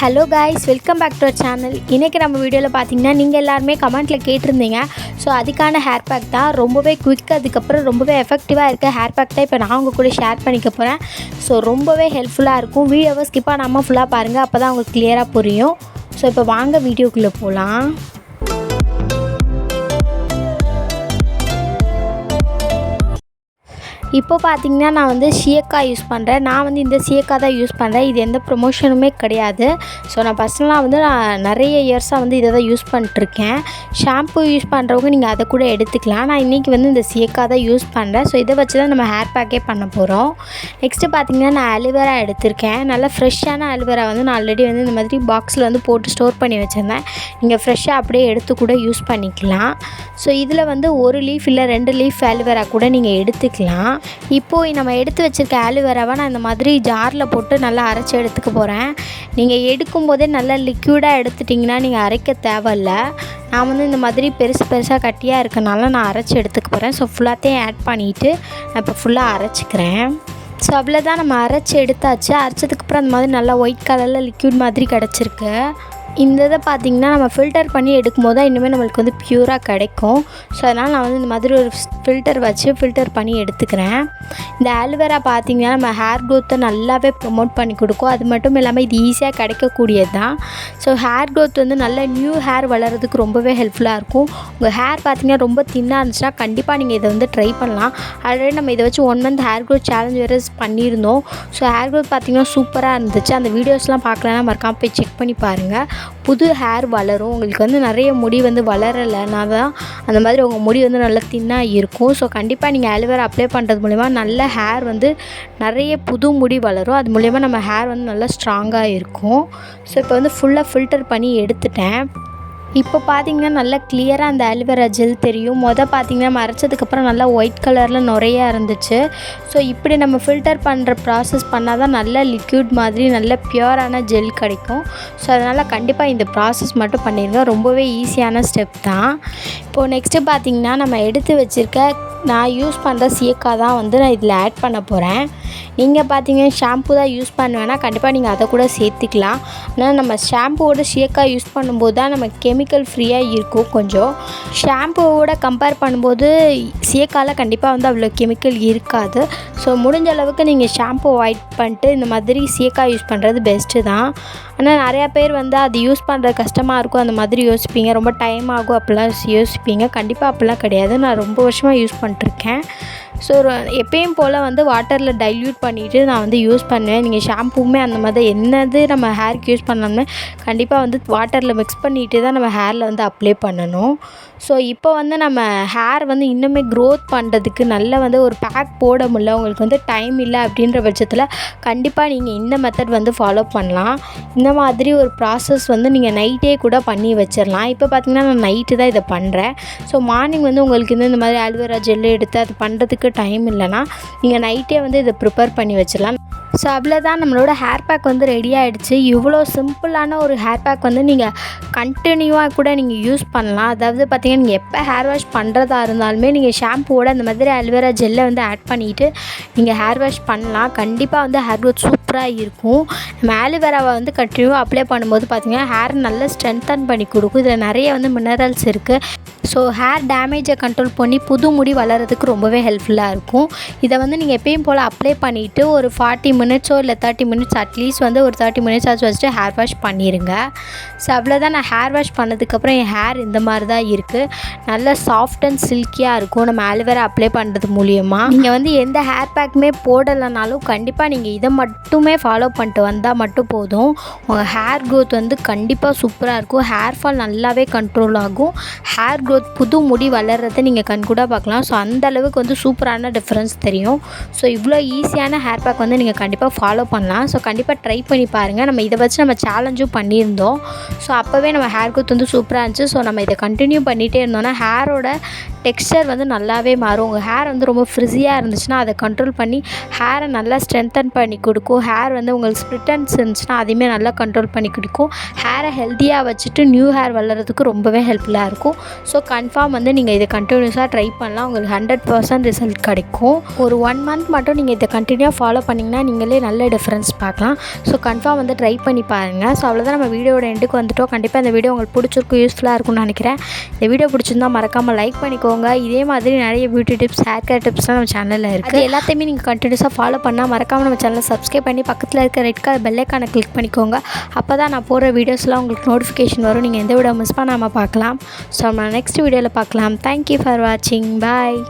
Hello guys, welcome back to our channel. இன்றைக்கி நம்ம வீடியோவில் பார்த்தீங்கன்னா நீங்கள் எல்லாருமே கமெண்ட்டில் கேட்டிருந்தீங்க. ஸோ அதுக்கான ஹேர் பேக் தான், ரொம்பவே குயிக், அதுக்கப்புறம் ரொம்பவே எஃபெக்டிவாக இருக்க ஹேர் பேக் தான் இப்போ நான் உங்கள் கூட ஷேர் பண்ணிக்க போகிறேன். ஸோ ரொம்பவே ஹெல்ப்ஃபுல்லாக இருக்கும். வீடியோவை ஸ்கிப் பண்ணாமல் ஃபுல்லாக பாருங்கள், அப்போ தான் உங்களுக்கு கிளியராக புரியும். ஸோ இப்போ வாங்க வீடியோக்குள்ளே போகலாம். இப்போ பார்த்தீங்கன்னா நான் வந்து சீயக்காய் யூஸ் பண்ணுறேன். நான் இந்த சீயக்காய் தான் யூஸ் பண்ணுறேன். இது எந்த ப்ரொமோஷனுமே கிடையாது. ஸோ நான் பர்சனலாக நான் நிறைய இயர்ஸாக இதை தான் யூஸ் பண்ணிட்டுருக்கேன். ஷாம்பு யூஸ் பண்ணுறவங்க நீங்கள் அதை கூட எடுத்துக்கலாம். நான் இன்றைக்கி இந்த சீயக்காய் தான் யூஸ் பண்ணுறேன். ஸோ இதை வச்சு தான் நம்ம ஹேர் பேக்கே பண்ண போகிறோம். நெக்ஸ்ட்டு பார்த்தீங்கன்னா நான் அலோவேரா எடுத்திருக்கேன். நல்லா ஃப்ரெஷ்ஷான அலோவேரா நான் ஆல்ரெடி இந்த மாதிரி பாக்ஸில் போட்டு ஸ்டோர் பண்ணி வச்சுருந்தேன். நீங்கள் ஃப்ரெஷ்ஷாக அப்படியே எடுத்து கூட யூஸ் பண்ணிக்கலாம். ஸோ இதில் ஒரு லீஃப் இல்லை 2 லீஃப் அலோவேரா கூட நீங்கள் எடுத்துக்கலாம். இப்போது நம்ம எடுத்து வச்சுருக்க அலோவேராவை நான் இந்த மாதிரி ஜாரில் போட்டு நல்லா அரைச்சி எடுத்துக்க போகிறேன். நீங்கள் எடுக்கும்போதே நல்லா லிக்யூடாக எடுத்துட்டிங்கன்னா நீங்கள் அரைக்க தேவையில்ல. நான் இந்த மாதிரி பெருசாக கட்டியாக இருக்கனால நான் அரைச்சி எடுத்துக்க போகிறேன். ஸோ ஃபுல்லாத்தையும் ஆட் பண்ணிவிட்டு நான் இப்போ ஃபுல்லாக அரைச்சிக்கிறேன். ஸோ அவ்வளோதான், நம்ம அரைச்சி எடுத்தாச்சு. அரைச்சதுக்கப்புறம் அந்த மாதிரி நல்லா ஒயிட் கலரில் லிக்யூட் மாதிரி கிடச்சிருக்கு. இந்த இதை பார்த்திங்கன்னா நம்ம ஃபில்டர் பண்ணி எடுக்கும்போது தான் இன்னுமே நம்மளுக்கு ப்யூராக கிடைக்கும். ஸோ அதனால் நான் இந்த மாதிரி ஒரு ஃபில்டர் வச்சு ஃபில்டர் பண்ணி எடுத்துக்கிறேன். இந்த அலோவேரா பார்த்திங்கன்னா நம்ம ஹேர் க்ரோத்தை நல்லாவே ப்ரொமோட் பண்ணி கொடுக்கும். அது மட்டும் இல்லாமல் இது ஈஸியாக கிடைக்கக்கூடியது தான். ஸோ ஹேர் க்ரோத் நல்ல நியூ ஹேர் வளர்கிறதுக்கு ரொம்பவே ஹெல்ப்ஃபுல்லாக இருக்கும். உங்கள் ஹேர் பார்த்திங்கன்னா ரொம்ப தின்னாக இருந்துச்சுன்னா கண்டிப்பாக நீங்கள் இதை ட்ரை பண்ணலாம். ஆல்ரெடி நம்ம இதை வச்சு 1 month ஹேர் க்ரோத் சேலஞ்ச் வேறு பண்ணியிருந்தோம். ஸோ ஹேர் க்ரோத் பார்த்திங்கன்னா சூப்பராக இருந்துச்சு. அந்த வீடியோஸ்லாம் பார்க்கலன்னா மறக்காமல் போய் செக் பண்ணி பாருங்கள். புது ஹேர் வளரும். உங்களுக்கு நிறைய முடி வளரலைன்னா தான் அந்த மாதிரி உங்கள் முடி நல்லா தின்னாக இருக்கும். ஸோ கண்டிப்பாக நீங்கள் அலோவேரா அப்ளை பண்ணுறது மூலிமா நல்ல ஹேர் நிறைய புது முடி வளரும். அது மூலிமா நம்ம ஹேர் நல்லா ஸ்ட்ராங்காக இருக்கும். ஸோ இப்போ ஃபுல்லாக ஃபில்டர் பண்ணி எடுத்துட்டேன். இப்போ பார்த்திங்கன்னா நல்லா கிளியராக அந்த அலோவேரா ஜெல் தெரியும். பார்த்திங்கன்னா மறைச்சதுக்கப்புறம் நல்லா ஒயிட் கலரில் நிறையா இருந்துச்சு. ஸோ இப்படி நம்ம ஃபில்டர் பண்ணுற ப்ராசஸ் பண்ணால் தான் நல்ல லிக்யூட் மாதிரி நல்ல பியூரான ஜெல் கிடைக்கும். ஸோ அதனால் கண்டிப்பாக இந்த ப்ராசஸ் மட்டும் பண்ணிடுங்க. ரொம்பவே ஈஸியான ஸ்டெப் தான். இப்போது நெக்ஸ்ட்டு பார்த்திங்கன்னா நம்ம எடுத்து வச்சுருக்க நான் யூஸ் பண்ணுற சீயக்காய் தான் நான் இதில் ஆட் பண்ண போகிறேன். நீங்கள் பார்த்தீங்கன்னா ஷாம்பு தான் யூஸ் பண்ணுவேன்னா கண்டிப்பாக நீங்கள் அதை கூட சேர்த்துக்கலாம். ஆனால் நம்ம ஷாம்புவோட சீயக்காய் யூஸ் பண்ணும்போது தான் நம்ம கெமிக்கல் ஃப்ரீயாக இருக்கும். கொஞ்சம் ஷாம்புவோட கம்பேர் பண்ணும்போது சீயக்காயில் கண்டிப்பாக அவ்வளோ கெமிக்கல் இருக்காது. ஸோ முடிஞ்ச அளவுக்கு நீங்கள் ஷாம்பு அவாய்ட் பண்ணிட்டு இந்த மாதிரி சீயக்காய் யூஸ் பண்ணுறது பெஸ்ட்டு தான். ஆனால் நிறையா பேர் அது யூஸ் பண்ணுறது கஷ்டமாக இருக்கும் அந்த மாதிரி யோசிப்பீங்க. ரொம்ப டைம் ஆகும் அப்படிலாம் யோசிப்பீங்க. கண்டிப்பாக அப்படிலாம் கிடையாது. நான் ரொம்ப வருஷமாக யூஸ் பண்ணிட்டுருக்கேன். ஸோ எப்பயும் போல் வாட்டரில் டைல்யூட் பண்ணிவிட்டு நான் யூஸ் பண்ணுவேன். நீங்கள் ஷாம்புமே அந்த மாதிரி என்னது நம்ம ஹேருக்கு யூஸ் பண்ணோம்னா கண்டிப்பாக வாட்டரில் மிக்ஸ் பண்ணிவிட்டு தான் நம்ம ஹேரில் அப்ளை பண்ணணும். ஸோ இப்போ நம்ம ஹேர் இன்னுமே க்ரோத் பண்ணுறதுக்கு நல்ல ஒரு பேக் போட முடியல, உங்களுக்கு டைம் இல்லை அப்படின்ற பட்சத்தில் கண்டிப்பாக நீங்கள் இந்த மெத்தட் ஃபாலோ பண்ணலாம். இந்த மாதிரி ஒரு ப்ராசஸ் நீங்கள் நைட்டே கூட பண்ணி வச்சிடலாம். இப்போ பார்த்திங்கன்னா நான் நைட்டு தான் இதை பண்ணுறேன். ஸோ மார்னிங் உங்களுக்கு இந்த மாதிரி அலோவேரா ஜெல்லு எடுத்து அது பண்ணுறதுக்கு டைம் இல்லைன்னா நீங்கள் நைட்டே இதை ப்ரிப்பேர் பண்ணி வச்சிடலாம். ஸோ அவ்வளோதான், நம்மளோட ஹேர் பேக் ரெடி ஆகிடுச்சு. இவ்வளோ சிம்பிளான ஒரு ஹேர் பேக் நீங்கள் கண்டினியூவாக கூட நீங்கள் யூஸ் பண்ணலாம். அதாவது பார்த்திங்கன்னா நீங்கள் எப்போ ஹேர் வாஷ் பண்ணுறதா இருந்தாலுமே நீங்கள் ஷாம்புவோட அந்த மாதிரி அலோவேரா ஜெல்லை ஆட் பண்ணிவிட்டு நீங்கள் ஹேர் வாஷ் பண்ணலாம். கண்டிப்பாக ஹேர் க்ரோத் சூப்பராக இருக்கும். நம்ம அலோவேராவை கண்டினியூவாக அப்ளை பண்ணும்போது பார்த்திங்கன்னா ஹேர் நல்லா ஸ்ட்ரென்தன் பண்ணி கொடுக்கும். இதில் நிறைய மினரல்ஸ் இருக்குது. ஸோ ஹேர் டேமேஜை கண்ட்ரோல் பண்ணி புது முடி வளர்கிறதுக்கு ரொம்பவே ஹெல்ப்ஃபுல்லாக இருக்கும். இதை நீங்கள் எப்பயும் போல் அப்ளை பண்ணிவிட்டு ஒரு 40 minutes இல்லை 30 minutes அட்லீஸ்ட் ஒரு 30 minutes ஆச்சு வச்சுட்டு ஹேர் வாஷ் பண்ணிடுங்க. ஸோ அவ்வளோதான், நான் ஹேர் வாஷ் பண்ணதுக்கப்புறம் என் ஹேர் இந்த மாதிரி தான் இருக்குது. நல்லா சாஃப்ட் அண்ட் சில்கியாக இருக்கும் நம்ம அலோவேரா அப்ளை பண்ணுறது மூலியமாக. நீங்கள் எந்த ஹேர் பேக்குமே போடலைனாலும் கண்டிப்பாக நீங்கள் இதை மட்டுமே ஃபாலோ பண்ணிட்டு வந்தால் மட்டும் போதும். உங்கள் ஹேர் க்ரோத் கண்டிப்பாக சூப்பராக இருக்கும். ஹேர் ஃபால் நல்லாவே கண்ட்ரோல் ஆகும். ஹேர் க்ரோத் புது முடி வளர்கிறத நீங்கள் கண்கூட பார்க்கலாம். ஸோ அந்தளவுக்கு சூப்பரான டிஃப்ரென்ஸ் தெரியும். ஸோ இவ்வளோ ஈஸியான ஹேர் பேக் நீங்கள் கண்டிப்பாக ஃபாலோ பண்ணலாம். ஸோ கண்டிப்பாக ட்ரை பண்ணி பாருங்கள். நம்ம இதை வச்சு நம்ம சேலஞ்சும் பண்ணியிருந்தோம். ஸோ அப்போவே நம்ம ஹேர் க்ரோத் சூப்பராக இருந்துச்சு. ஸோ நம்ம இதை கண்டினியூ பண்ணிகிட்டே இருந்தோம்னா ஹேரோட டெக்ஸ்சர் நல்லாவே மாறும். உங்கள் ஹேர் ரொம்ப ஃப்ரிஸியாக இருந்துச்சுன்னா அதை கண்ட்ரோல் பண்ணி ஹேரை நல்லா ஸ்ட்ரென்தன் பண்ணி கொடுக்கும். ஹேர் உங்களுக்கு ஸ்ப்ளிட் பிக்மெண்ட்ஸ் இருந்துச்சுன்னா அதையுமே நல்லா கண்ட்ரோல் பண்ணி கொடுக்கும். ஹேரை ஹெல்த்தியாக வச்சுட்டு நியூ ஹேர் வளர்கிறதுக்கு ரொம்பவே ஹெல்ப்ஃபுல்லாக இருக்கும். ஸோ கன்ஃபார்ம் வந்து நீங்கள் இதை கண்டினியூஸாக ட்ரை பண்ணலாம். உங்களுக்கு 100% ரிசல்ட் கிடைக்கும். ஒரு 1 மந்த் மட்டும் நீங்கள் இதை கண்டினியூவாக ஃபாலோ பண்ணிங்கன்னா நீங்களே நல்ல டிஃப்ரென்ஸ் பார்க்கலாம். ஸோ கன்ஃபார்ம் வந்து ட்ரை பண்ணி பாருங்கள். ஸோ அவ்வளோதான், நம்ம வீடியோட எண்டுக்கு வந்துவிட்டோம். கண்டிப்பாக இந்த வீடியோ உங்களுக்கு பிடிச்சிருக்கும், யூஸ்ஃபுல்லாக இருக்கும்னு நினைக்கிறேன். இந்த வீடியோ பிடிச்சிருந்தால் மறக்காமல் லைக் பண்ணிக்கோங்க. இதே மாதிரி நிறைய பியூட்டி டிப்ஸ், ஹேர் கேர் டிப்ஸ்லாம் நம்ம சேனலில் இருக்குது. அது எல்லாத்தையுமே நீங்கள் கண்டினியூஸாக ஃபாலோ பண்ணால் மறக்காமல் நம்ம சேனலை சப்ஸ்கிரைப் பண்ணி பக்கத்தில் இருக்க ரெட் கலர் பெல் ஐகானை கிளிக் பண்ணிக்கோங்க. அப்போ தான் நான் போடுற வீடியோஸ்லாம் உங்களுக்கு நோட்டிஃபிகேஷன் வரும். நீங்கள் எந்த வீடியோ மிஸ் பண்ணாமல் பார்க்கலாம். ஸோ நம்ம நெக்ஸ்ட் வீடியோவில் பார்க்கலாம். தேங்க்யூ ஃபார் வாட்சிங். பாய்.